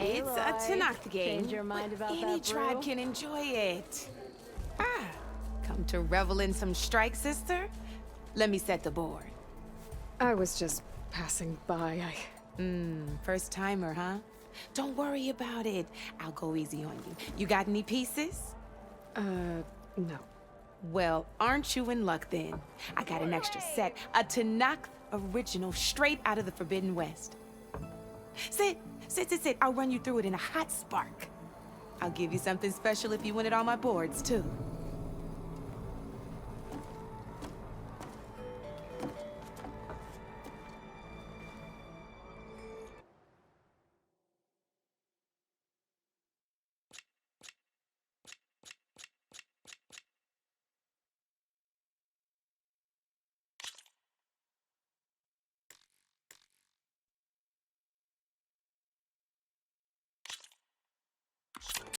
It's a Tanakh game, Change your mind but about any that tribe brew? can enjoy it. Ah, come to revel in some strike, sister? Let me set the board. I was just passing by. First timer, huh? Don't worry about it. I'll go easy on you. You got any pieces? No. Well, aren't you in luck then? I got an extra set, a Tanakh original straight out of the Forbidden West. Sit. I'll run you through it in a hot spark. I'll give you something special if you win it on my boards, too.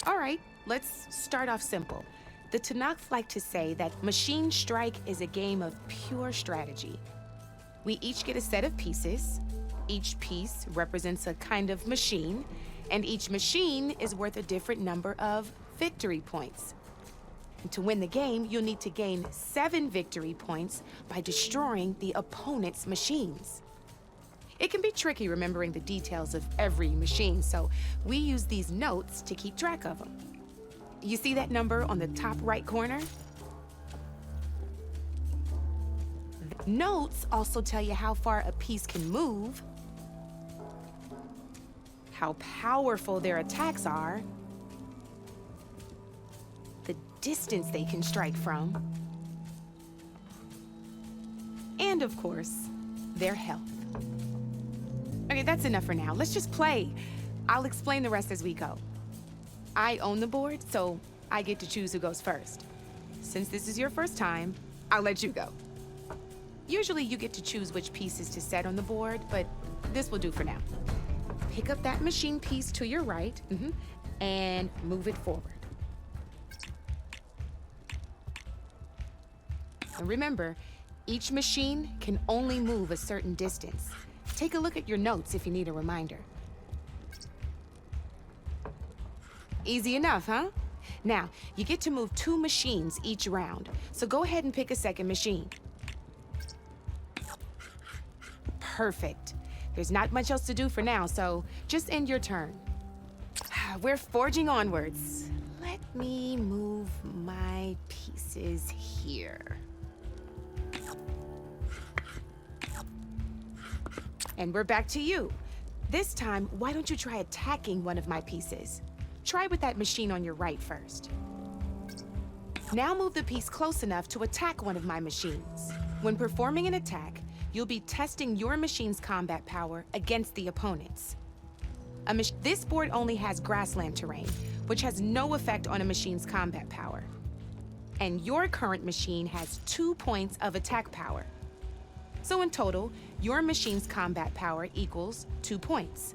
All right, let's start off simple. The Tanakh like to say that Machine Strike is a game of pure strategy. We each get a set of pieces. Each piece represents a kind of machine, and each machine is worth a different number of victory points. And to win the game, you'll need to gain 7 victory points by destroying the opponent's machines. It can be tricky remembering the details of every machine, so we use these notes to keep track of them. You see that number on the top right corner? The notes also tell you how far a piece can move, how powerful their attacks are, the distance they can strike from, and of course, their health. Okay, that's enough for now. Let's just play. I'll explain the rest as we go. I own the board, so I get to choose who goes first. Since this is your first time, I'll let you go. Usually you get to choose which pieces to set on the board, but this will do for now. Pick up that machine piece to your right, and move it forward. And remember, each machine can only move a certain distance. Take a look at your notes if you need a reminder. Easy enough, huh? Now, you get to move 2 machines each round, so go ahead and pick a second machine. Perfect. There's not much else to do for now, so just end your turn. We're forging onwards. Let me move my pieces here. And we're back to you. This time, why don't you try attacking one of my pieces? Try with that machine on your right first. Now move the piece close enough to attack one of my machines. When performing an attack, you'll be testing your machine's combat power against the opponent's. This board only has grassland terrain, which has no effect on a machine's combat power. And your current machine has 2 points of attack power. So in total, your machine's combat power equals 2 points.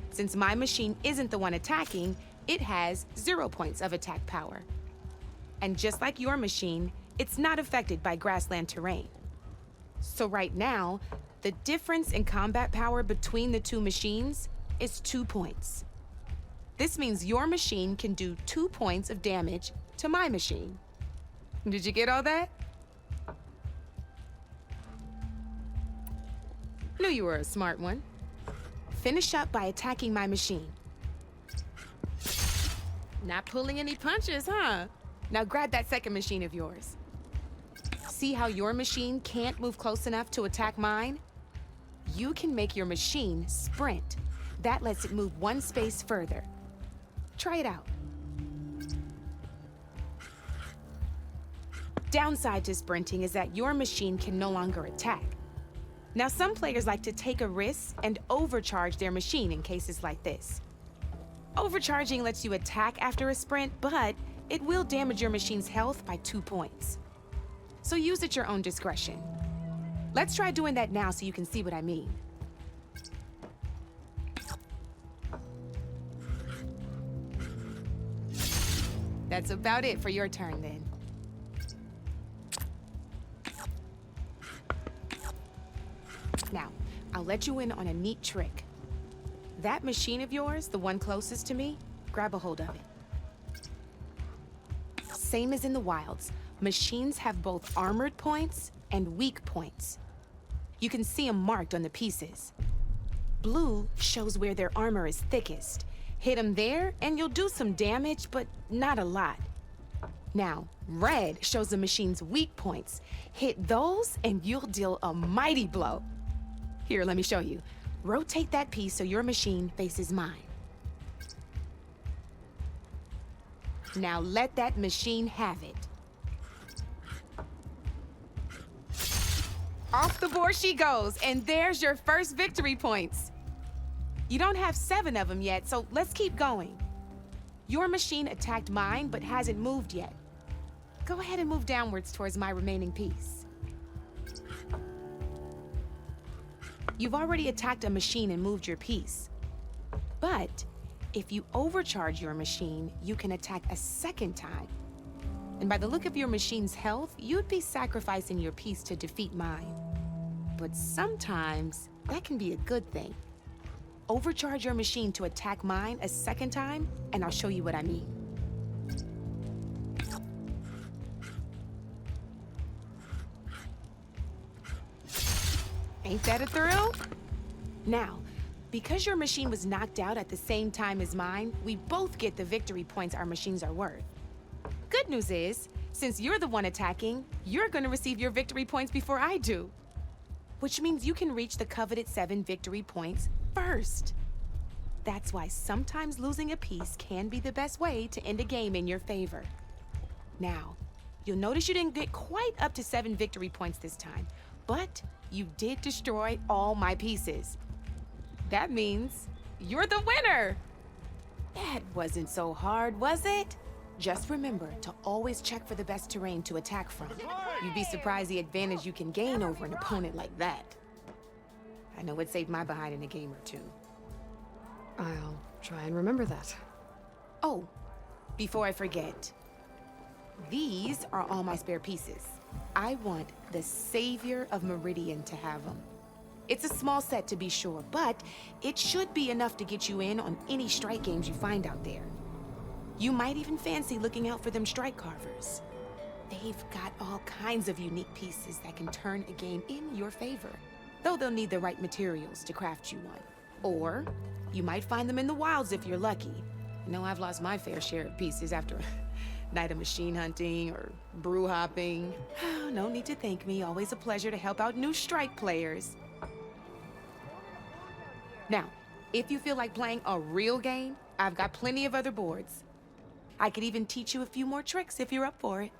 Since my machine isn't the one attacking, it has 0 points of attack power. And just like your machine, it's not affected by grassland terrain. So right now, the difference in combat power between the 2 machines is 2 points. This means your machine can do 2 points of damage to my machine. Did you get all that? Knew you were a smart one. Finish up by attacking my machine. Not pulling any punches, huh? Now grab that second machine of yours. See how your machine can't move close enough to attack mine? You can make your machine sprint. That lets it move 1 space further. Try it out. Downside to sprinting is that your machine can no longer attack. Now, some players like to take a risk and overcharge their machine in cases like this. Overcharging lets you attack after a sprint, but it will damage your machine's health by 2 points. So use at your own discretion. Let's try doing that now so you can see what I mean. That's about it for your turn then. Now, I'll let you in on a neat trick. That machine of yours, the one closest to me, grab a hold of it. Same as in the wilds, machines have both armored points and weak points. You can see them marked on the pieces. Blue shows where their armor is thickest. Hit them there and you'll do some damage, but not a lot. Now, red shows the machine's weak points. Hit those and you'll deal a mighty blow. Here, let me show you. Rotate that piece so your machine faces mine. Now let that machine have it. Off the board she goes, and there's your first victory points. You don't have 7 of them yet, so let's keep going. Your machine attacked mine, but hasn't moved yet. Go ahead and move downwards towards my remaining piece. You've already attacked a machine and moved your piece. But if you overcharge your machine, you can attack a second time. And by the look of your machine's health, you'd be sacrificing your piece to defeat mine. But sometimes that can be a good thing. Overcharge your machine to attack mine a second time, and I'll show you what I mean. Ain't that a thrill? Now, because your machine was knocked out at the same time as mine, we both get the victory points our machines are worth. Good news is, since you're the one attacking, you're gonna receive your victory points before I do. Which means you can reach the coveted 7 victory points first. That's why sometimes losing a piece can be the best way to end a game in your favor. Now, you'll notice you didn't get quite up to 7 victory points this time, but you did destroy all my pieces. That means you're the winner! That wasn't so hard, was it? Just remember to always check for the best terrain to attack from. You'd be surprised the advantage you can gain over an opponent like that. I know it saved my behind in a game or two. I'll try and remember that. Oh, before I forget, these are all my spare pieces. I want the Savior of Meridian to have them. It's a small set to be sure, but it should be enough to get you in on any strike games you find out there. You might even fancy looking out for them strike carvers. They've got all kinds of unique pieces that can turn a game in your favor, though they'll need the right materials to craft you one. Or you might find them in the wilds if you're lucky. I know I've lost my fair share of pieces after a night of machine hunting or brew hopping. No need to thank me. Always a pleasure to help out new strike players. Now, if you feel like playing a real game, I've got plenty of other boards. I could even teach you a few more tricks if you're up for it.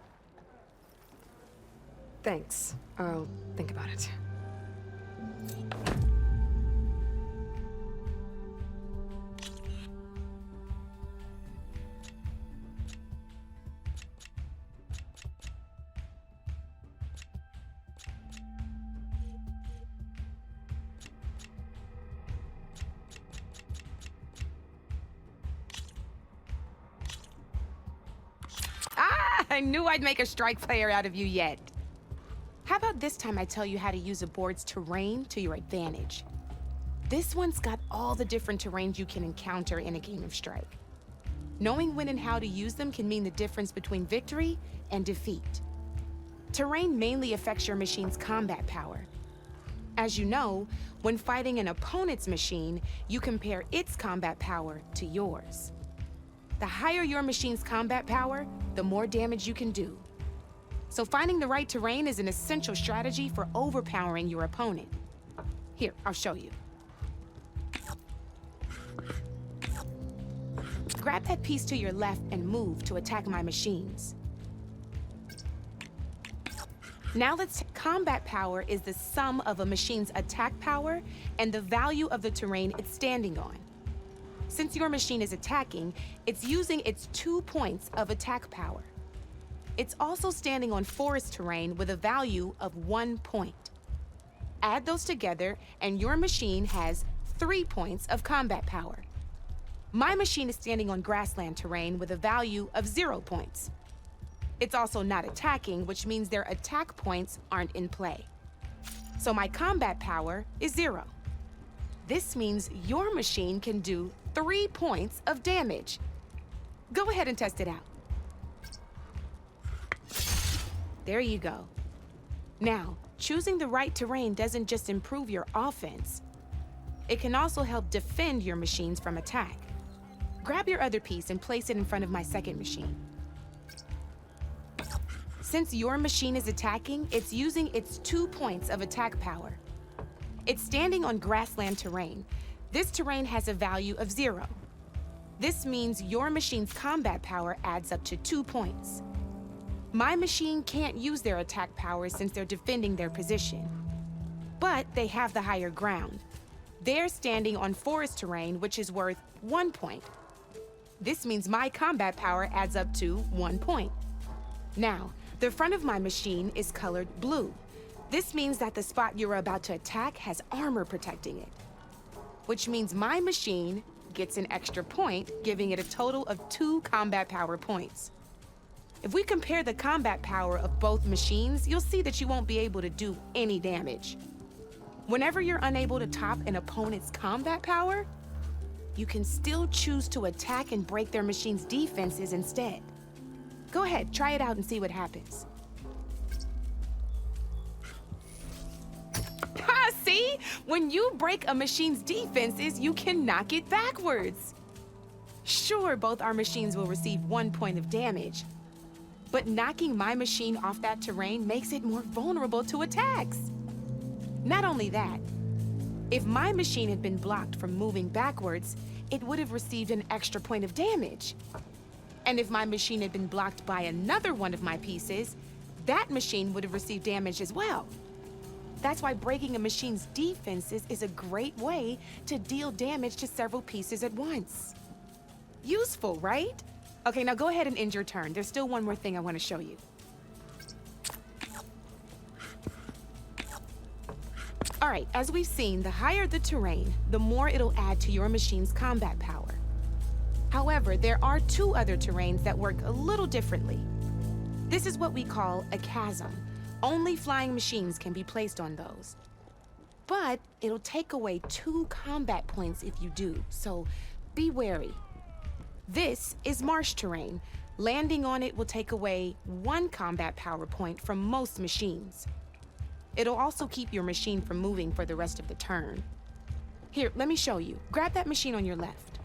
Thanks. I'll think about it. I knew I'd make a strike player out of you yet. How about this time I tell you how to use a board's terrain to your advantage? This one's got all the different terrains you can encounter in a game of Strike. Knowing when and how to use them can mean the difference between victory and defeat. Terrain mainly affects your machine's combat power. As you know, when fighting an opponent's machine, you compare its combat power to yours. The higher your machine's combat power, the more damage you can do. So finding the right terrain is an essential strategy for overpowering your opponent. Here, I'll show you. Grab that piece to your left and move to attack my machines. Now combat power is the sum of a machine's attack power and the value of the terrain it's standing on. Since your machine is attacking, it's using its 2 points of attack power. It's also standing on forest terrain with a value of 1 point. Add those together, and your machine has 3 points of combat power. My machine is standing on grassland terrain with a value of 0 points. It's also not attacking, which means their attack points aren't in play. So my combat power is 0. This means your machine can do 3 points of damage. Go ahead and test it out. There you go. Now, choosing the right terrain doesn't just improve your offense. It can also help defend your machines from attack. Grab your other piece and place it in front of my second machine. Since your machine is attacking, it's using its 2 points of attack power. It's standing on grassland terrain. This terrain has a value of 0. This means your machine's combat power adds up to 2 points. My machine can't use their attack power since they're defending their position. But they have the higher ground. They're standing on forest terrain, which is worth 1 point. This means my combat power adds up to 1 point. Now, the front of my machine is colored blue. This means that the spot you're about to attack has armor protecting it, which means my machine gets an extra point, giving it a total of 2 combat power points. If we compare the combat power of both machines, you'll see that you won't be able to do any damage. Whenever you're unable to top an opponent's combat power, you can still choose to attack and break their machine's defenses instead. Go ahead, try it out and see what happens. Ha! See? When you break a machine's defenses, you can knock it backwards. Sure, both our machines will receive 1 point of damage, but knocking my machine off that terrain makes it more vulnerable to attacks. Not only that, if my machine had been blocked from moving backwards, it would have received an extra point of damage. And if my machine had been blocked by another one of my pieces, that machine would have received damage as well. That's why breaking a machine's defenses is a great way to deal damage to several pieces at once. Useful, right? Okay, now go ahead and end your turn. There's still one more thing I want to show you. All right, as we've seen, the higher the terrain, the more it'll add to your machine's combat power. However, there are 2 other terrains that work a little differently. This is what we call a chasm. Only flying machines can be placed on those. But it'll take away 2 combat points if you do, so be wary. This is marsh terrain. Landing on it will take away 1 combat power point from most machines. It'll also keep your machine from moving for the rest of the turn. Here, let me show you. Grab that machine on your left.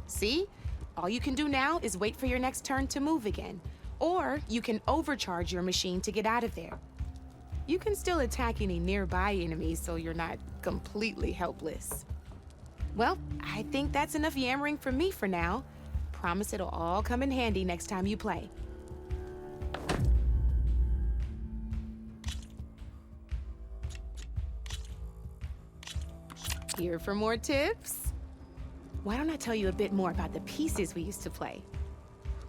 See? All you can do now is wait for your next turn to move again. Or you can overcharge your machine to get out of there. You can still attack any nearby enemies so you're not completely helpless. Well, I think that's enough yammering from me for now. Promise it'll all come in handy next time you play. Here for more tips? Why don't I tell you a bit more about the pieces we used to play?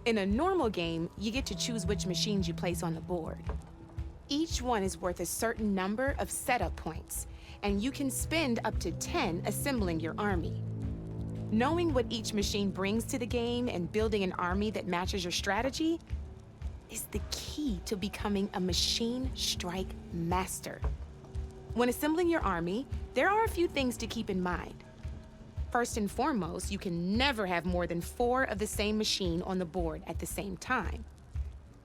In a normal game, you get to choose which machines you place on the board. Each one is worth a certain number of setup points, and you can spend up to 10 assembling your army. Knowing what each machine brings to the game and building an army that matches your strategy is the key to becoming a machine strike master. When assembling your army, there are a few things to keep in mind. First and foremost, you can never have more than 4 of the same machine on the board at the same time.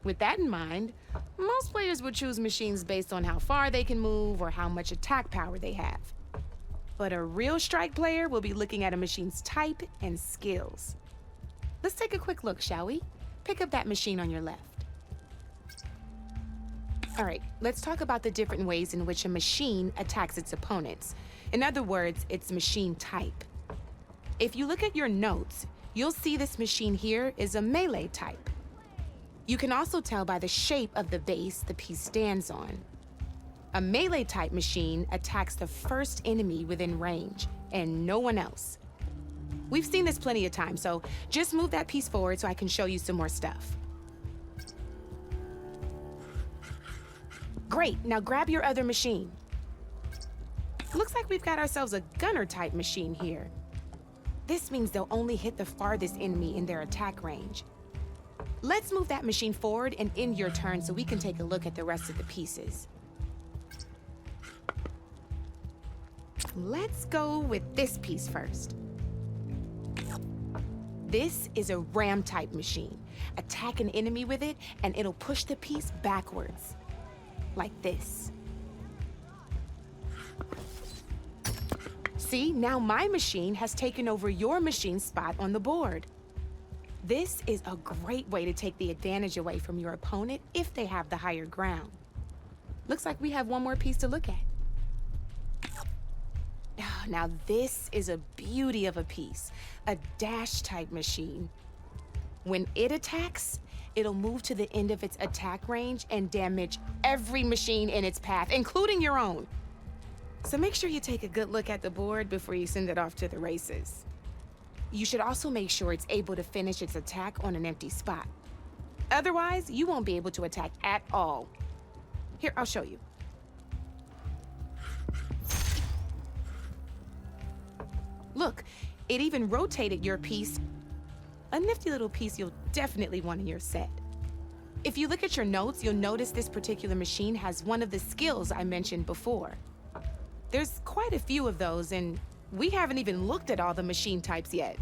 With that in mind, most players would choose machines based on how far they can move or how much attack power they have. But a real strike player will be looking at a machine's type and skills. Let's take a quick look, shall we? Pick up that machine on your left. All right, let's talk about the different ways in which a machine attacks its opponents. In other words, its machine type. If you look at your notes, you'll see this machine here is a melee type. You can also tell by the shape of the base the piece stands on. A melee type machine attacks the first enemy within range, and no one else. We've seen this plenty of times, so just move that piece forward so I can show you some more stuff. Great, now grab your other machine. Looks like we've got ourselves a gunner type machine here. This means they'll only hit the farthest enemy in their attack range. Let's move that machine forward and end your turn so we can take a look at the rest of the pieces. Let's go with this piece first. This is a ram-type machine. Attack an enemy with it, and it'll push the piece backwards. Like this. See, now my machine has taken over your machine's spot on the board. This is a great way to take the advantage away from your opponent if they have the higher ground. Looks like we have one more piece to look at. Now this is a beauty of a piece, a dash-type machine. When it attacks, it'll move to the end of its attack range and damage every machine in its path, including your own. So make sure you take a good look at the board before you send it off to the races. You should also make sure it's able to finish its attack on an empty spot. Otherwise, you won't be able to attack at all. Here, I'll show you. Look, it even rotated your piece. A nifty little piece you'll definitely want in your set. If you look at your notes, you'll notice this particular machine has one of the skills I mentioned before. There's quite a few of those, and we haven't even looked at all the machine types yet.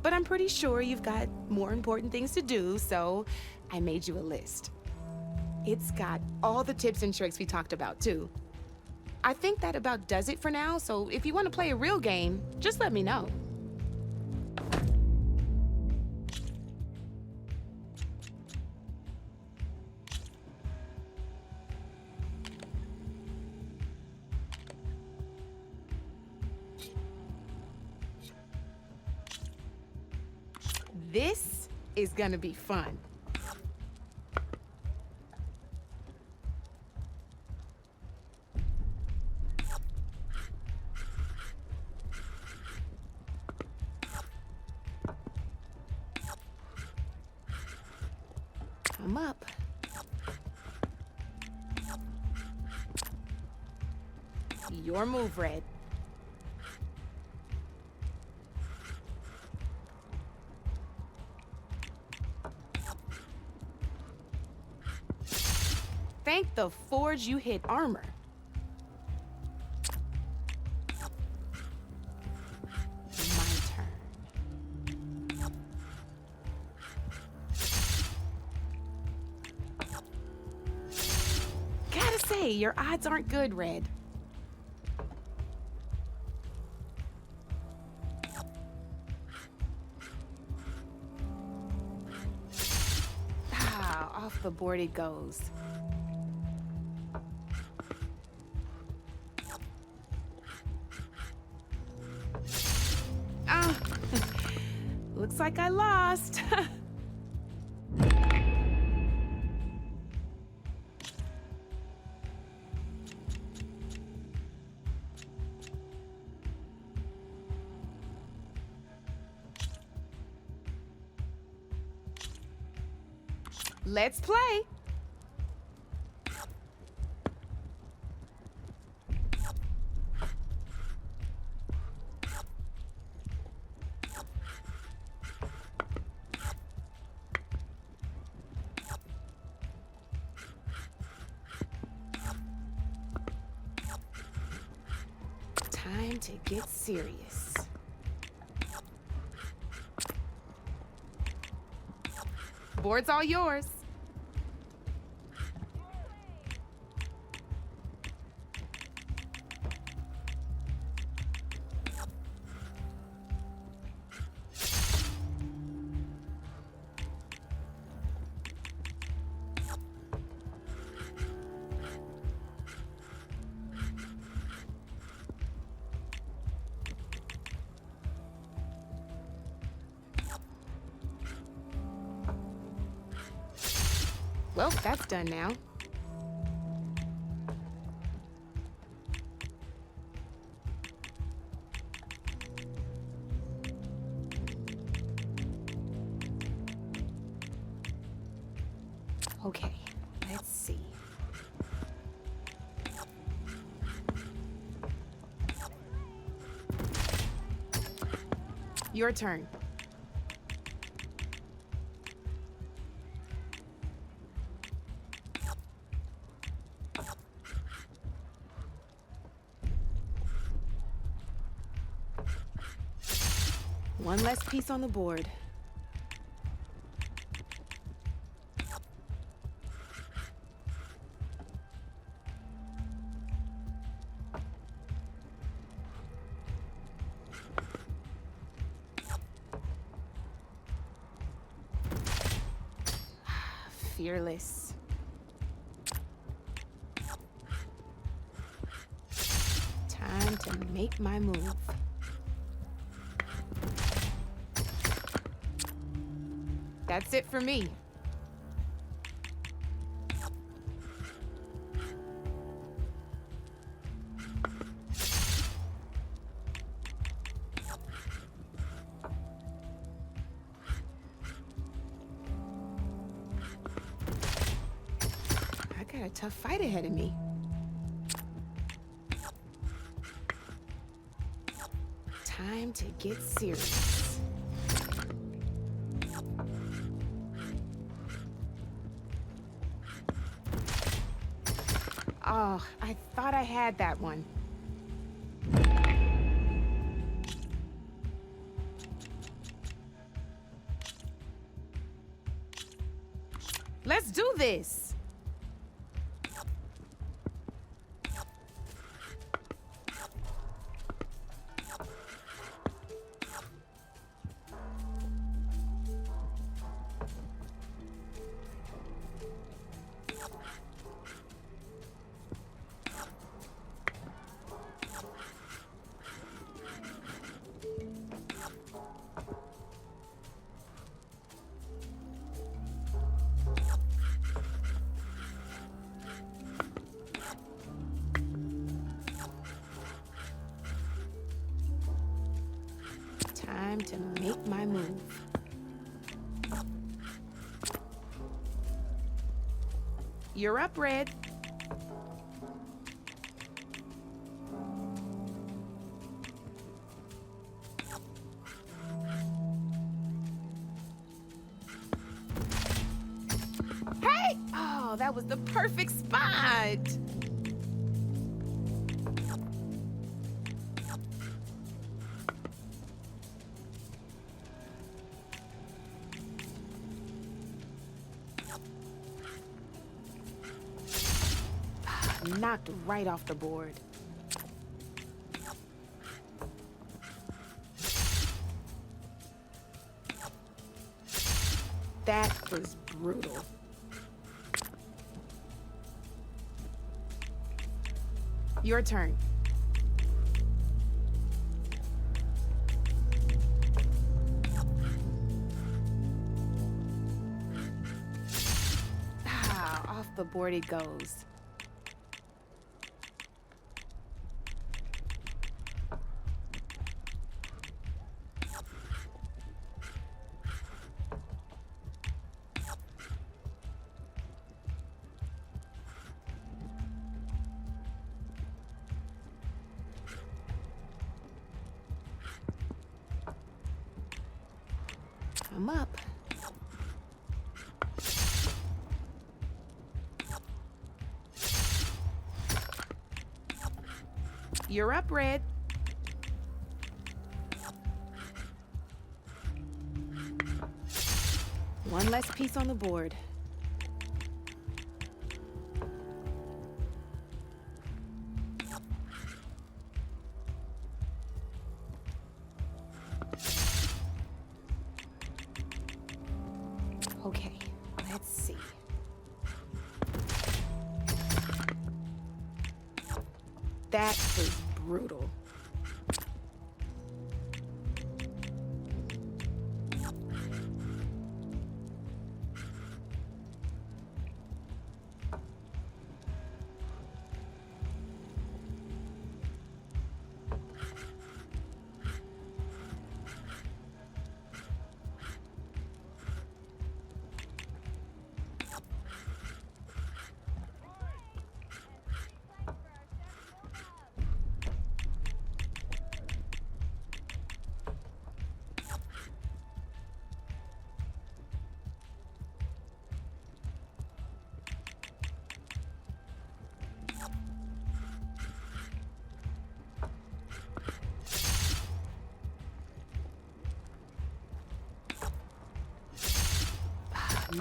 But I'm pretty sure you've got more important things to do, so I made you a list. It's got all the tips and tricks we talked about, too. I think that about does it for now, so if you want to play a real game, just let me know. This is gonna be fun. Come up. Your move, Red. Thank the forge you hit armor. My turn. Gotta say, your odds aren't good, Red. Off the board it goes. Looks like I lost. Let's play. Time to get serious. Board's all yours. Well, that's done now. Okay, let's see. Your turn. One less piece on the board. Fearless. Time to make my move. That's it for me. I got a tough fight ahead of me. Time to get serious. Oh, I thought I had that one. Let's do this. Time to make my move. You're up, Red. Hey! Oh, that was the perfect spot. Knocked right off the board. That was brutal. Your turn. Ah, off the board it goes. I'm up. You're up, Red. One less piece on the board. Okay, let's see. That was brutal.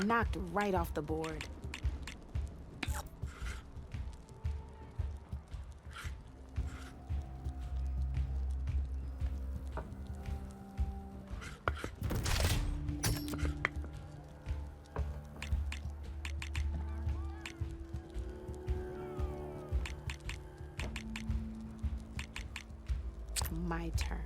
Knocked right off the board. My turn.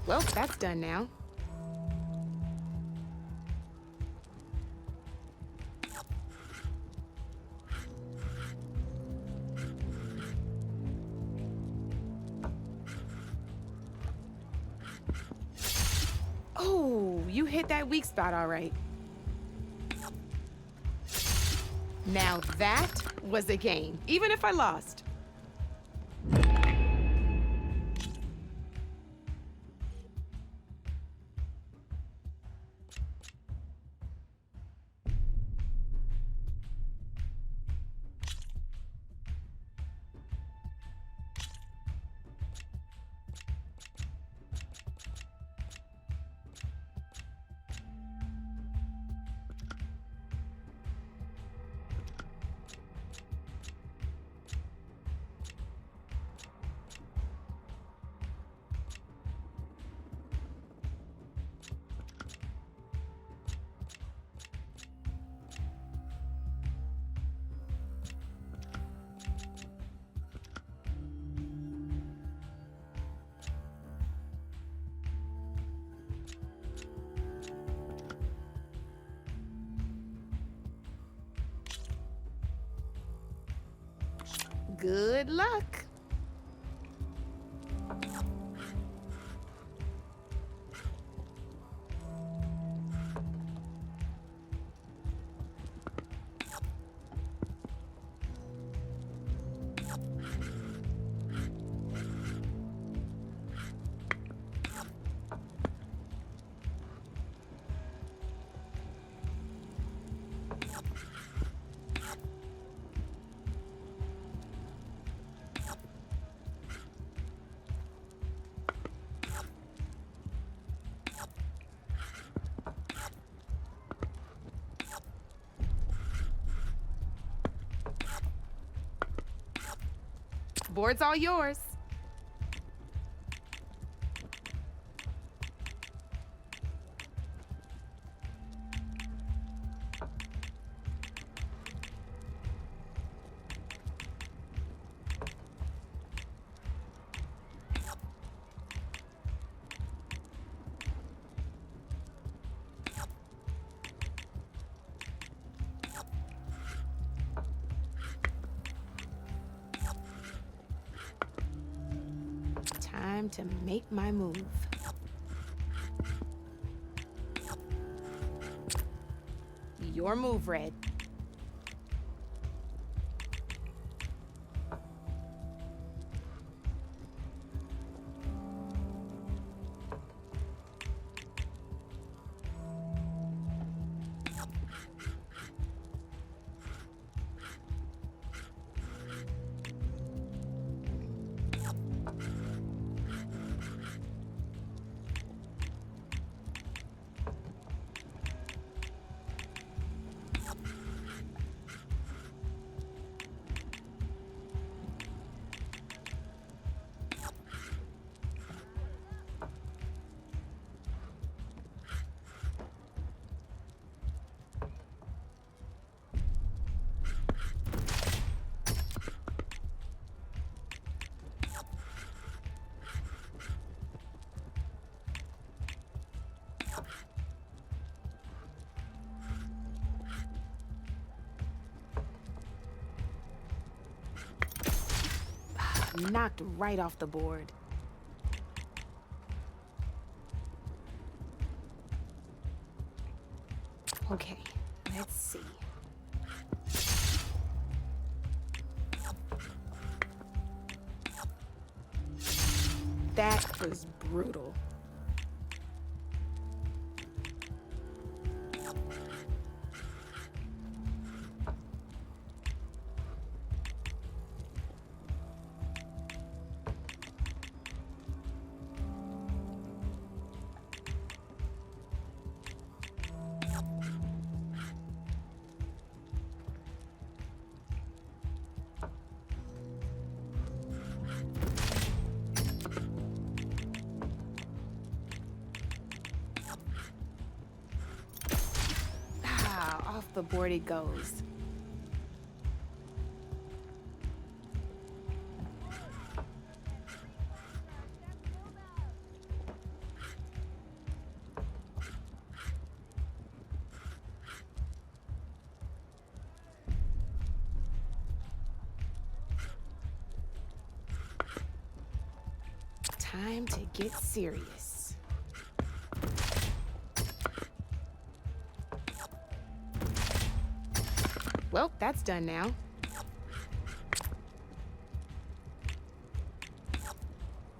Well, that's done now. Oh, you hit that weak spot all right. Now that was a game, even if I lost. Good luck. Board's all yours. Time to make my move. Your move, Red. Knocked right off the board. Okay, let's see. That was brutal. off the board it goes. Time to get serious. Well, that's done now.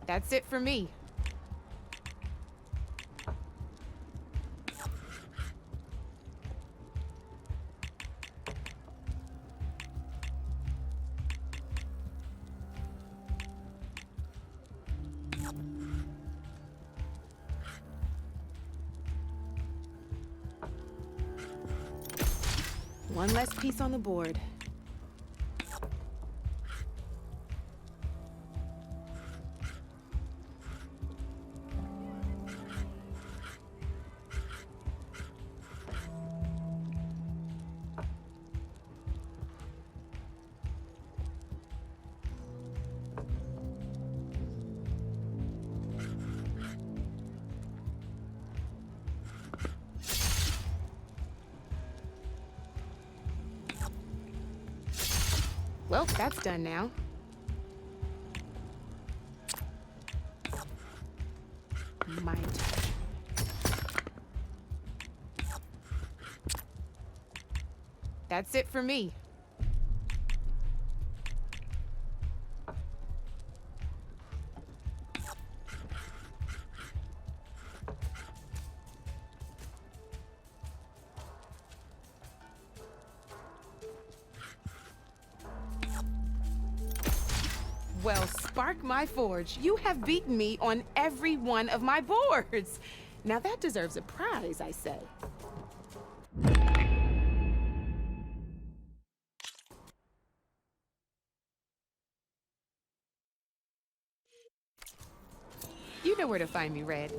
That's it for me. One less piece on the board. Well, that's done now. My turn. That's it for me. Well, spark my forge. You have beaten me on every one of my boards. Now that deserves a prize, I say. You know where to find me, Red.